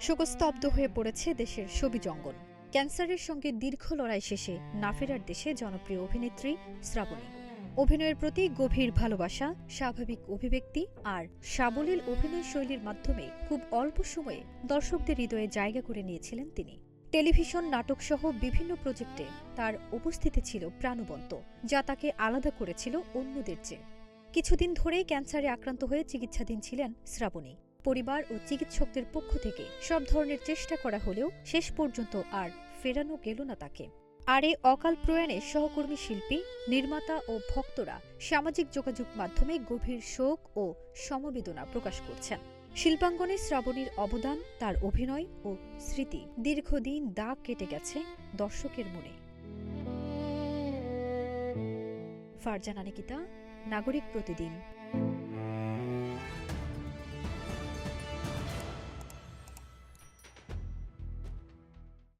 শোকস্তব্ধ হয়ে পড়েছে দেশের ছবি জঙ্গল। ক্যান্সারের সঙ্গে দীর্ঘ লড়াই শেষে না ফেরার দেশে জনপ্রিয় অভিনেত্রী শ্রাবণী। অভিনয়ের প্রতি গভীর ভালোবাসা, স্বাভাবিক অভিব্যক্তি আর সাবলীল অভিনয় শৈলীর মাধ্যমে খুব অল্প সময়ে দর্শকদের হৃদয়ে জায়গা করে নিয়েছিলেন তিনি। টেলিভিশন, নাটকসহ বিভিন্ন প্রজেক্টে তার উপস্থিতি ছিল প্রাণবন্ত, যা তাকে আলাদা করেছিল অন্যদের চেয়ে। কিছুদিন ধরেই ক্যান্সারে আক্রান্ত হয়ে চিকিৎসাধীন ছিলেন শ্রাবণী। পরিবার ও চিকিৎসকদের পক্ষ থেকে সব ধরনের চেষ্টা করা হলেও শেষ পর্যন্ত আর ফেরানো গেল না তাকে। আর এই অকাল প্রয়াণে সহকর্মী শিল্পী, নির্মাতা ও ভক্তরা সামাজিক যোগাযোগ মাধ্যমে গভীর শোক ও সমবেদনা প্রকাশ করছেন। শিল্পাঙ্গনে শ্রাবণীর অবদান, তার অভিনয় ও স্মৃতি দীর্ঘদিন দাগ কেটে গেছে দর্শকের মনে। ফারজানা নিকিতা, নাগরিক প্রতিদিন।